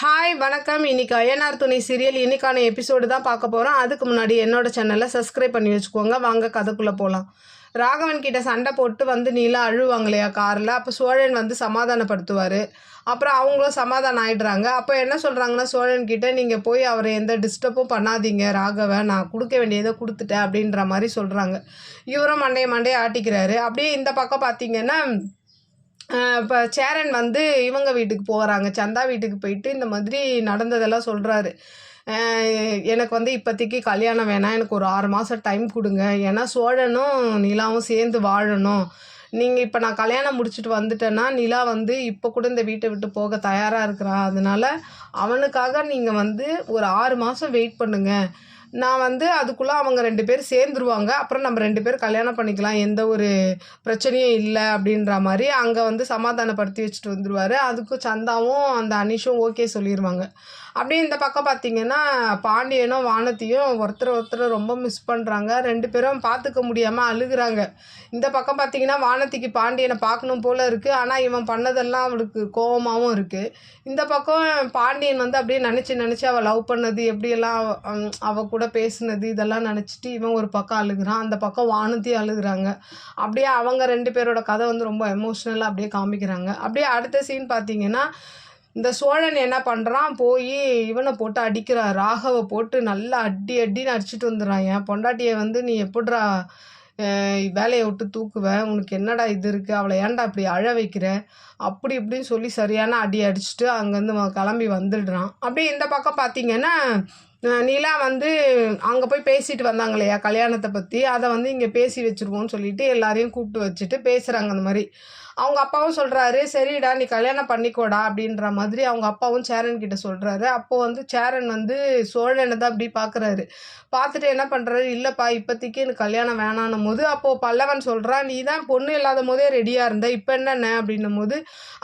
Hi வணக்கம். இன்னைக்கு ஐயனார் துணை சீரியல் இன்னைக்கான எபிசோடு தான் பார்க்க போகிறோம். அதுக்கு முன்னாடி என்னோட சேனலை சப்ஸ்கிரைப் பண்ணி வச்சுக்கோங்க. வாங்க கதைக்குள்ளே போகலாம். ராகவன் கிட்ட சண்டை போட்டு வந்து நீலா அழுவாங்க இல்லையா காரில். அப்போ சோழன் வந்து சமாதானப்படுத்துவார். அப்புறம் அவங்களும் சமாதானம் ஆகிடுறாங்க. அப்போ என்ன சொல்கிறாங்கன்னா சோழன் கிட்ட, நீங்கள் போய் அவரை எந்த டிஸ்டர்பும் பண்ணாதீங்க ராகவன், நான் கொடுக்க வேண்டியதை கொடுத்துட்டேன் அப்படின்ற மாதிரி சொல்கிறாங்க. இவரும் மண்டையை ஆட்டிக்கிறாரு. அப்படியே இந்த பக்கம் பார்த்தீங்கன்னா இப்போ சேரன் வந்து இவங்க வீட்டுக்கு போகிறாங்க, சந்தா வீட்டுக்கு போயிட்டு இந்த மாதிரி நடந்ததெல்லாம் சொல்கிறாரு. எனக்கு வந்து இப்போதைக்கு கல்யாணம் வேணாம், எனக்கு ஒரு 6 மாதம் டைம் கொடுங்க, ஏன்னா சோழனும் நிலாவும் சேர்ந்து வாழணும். நீங்கள் இப்போ நான் கல்யாணம் முடிச்சுட்டு வந்துட்டேன்னா நிலா வந்து இப்போ கூட இந்த வீட்டை விட்டு போக தயாராக இருக்கிறான். அதனால் அவனுக்காக நீங்கள் வந்து ஒரு 6 மாதம் வெயிட் பண்ணுங்கள். நான் வந்து அதுக்குள்ளே அவங்க 2 பேர் சேர்ந்துருவாங்க. அப்புறம் நம்ம 2 பேர் கல்யாணம் பண்ணிக்கலாம், எந்த ஒரு பிரச்சனையும் இல்லை அப்படின்ற மாதிரி அங்கே வந்து சமாதானப்படுத்தி வச்சுட்டு வந்துடுவார். அதுக்கும் சந்தாவும் அந்த அனிஷும் ஓகே சொல்லிடுவாங்க. அப்படியே இந்த பக்கம் பார்த்திங்கன்னா பாண்டியனும் வானத்தையும் ஒருத்தர் ரொம்ப மிஸ் பண்ணுறாங்க. 2 பேரும் பார்த்துக்க முடியாமல் அழுகுறாங்க. இந்த பக்கம் பார்த்திங்கன்னா வானத்திக்கு பாண்டியனை பார்க்கணும் போல் இருக்குது, ஆனால் இவன் பண்ணதெல்லாம் அவளுக்கு கோபமாகவும் இருக்குது. இந்த பக்கம் பாண்டியன் வந்து அப்படியே நினச்சி அவள் லவ் பண்ணது, எப்படியெல்லாம் அவள் கூட பேசுனது, இதெல்லாம் நினச்சிட்டு இவன் ஒரு பக்கம் அழுகுறான். அந்த பக்கம் வானத்தையும் அழுகுறாங்க. அப்படியே அவங்க 2 பேரோட கதை வந்து ரொம்ப எமோஷ்னலாக அப்படியே காமிக்கிறாங்க. அப்படியே அடுத்த சீன் பார்த்திங்கன்னா இந்த சோழன் என்ன பண்ணுறான், போய் இவனை போட்டு அடிக்கிறான், ராகவை போட்டு நல்லா அடின்னு அடிச்சுட்டு வந்துடுறான். என் பொண்டாட்டியை வந்து நீ எப்படிரா வேலையை விட்டு தூக்குவ, உனக்கு என்னடா இது இருக்குது, அவளை ஏன்டா இப்படி அழ வைக்கிற, அப்படி இப்படின்னு சொல்லி சரியான அடி அடிச்சுட்டு அங்கேருந்து கிளம்பி வந்துடுறான். அப்படியே இந்த பக்கம் பார்த்திங்கன்னா நிலா வந்து அங்கே போய் பேசிட்டு வந்தாங்க இல்லையா கல்யாணத்தை பற்றி, அதை வந்து இங்கே பேசி வச்சுருவோன்னு சொல்லிட்டு எல்லாரையும் கூப்பிட்டு வச்சுட்டு பேசுகிறாங்க. அந்த மாதிரி அவங்க அப்பாவும் சொல்கிறாரு, சரிடா நீ கல்யாணம் பண்ணிக்கோடா அப்படின்ற மாதிரி அவங்க அப்பாவும் சேரன் கிட்ட சொல்கிறாரு. அப்போது வந்து சேரன் வந்து சோழனை தான் அப்படி பார்க்குறாரு. பார்த்துட்டு என்ன பண்ணுறாரு, இல்லைப்பா இப்போதைக்கு எனக்கு கல்யாணம் வேணான்னும் போது அப்போது பல்லவன் சொல்கிறான், நீ தான் பொண்ணு இல்லாத போதே ரெடியாக இருந்த, இப்போ என்னென்ன அப்படின்னும் போது,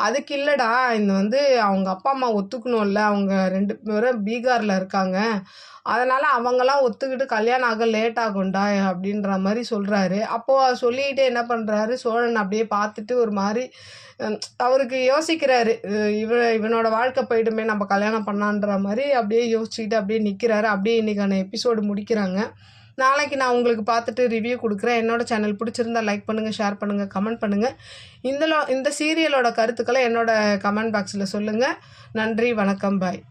அதுக்கு இல்லைடா இந்த வந்து அவங்க அப்பா அம்மா ஒத்துக்கணும்ல, அவங்க 2 பேரும் பீகாரில் இருக்காங்க, அதனால் அவங்களாம் ஒத்துக்கிட்டு கல்யாணம் ஆக லேட் ஆகும்டா அப்படின்ற மாதிரி சொல்கிறாரு. அப்போது சொல்லிக்கிட்டே என்ன பண்ணுறாரு சோழன் அப்படியே பார்த்துட்டு ஒரு மாதிரி அவருக்கு யோசிக்கிறாரு, இவனோட வாழ்க்கை போயிடுமே நம்ம கல்யாணம் பண்ணான்ற மாதிரி அப்படியே யோசிச்சுக்கிட்டு அப்படியே நிற்கிறாரு. அப்படியே இன்றைக்கான எபிசோடு முடிக்கிறாங்க. நாளைக்கு நான் உங்களுக்கு பார்த்துட்டு ரிவ்யூ கொடுக்குறேன். என்னோடய சேனல் பிடிச்சிருந்தா லைக் பண்ணுங்கள், ஷேர் பண்ணுங்கள், கமெண்ட் பண்ணுங்கள். இந்த சீரியலோட கருத்துக்களை என்னோட கமெண்ட் பாக்ஸில் சொல்லுங்கள். நன்றி, வணக்கம், பாய்.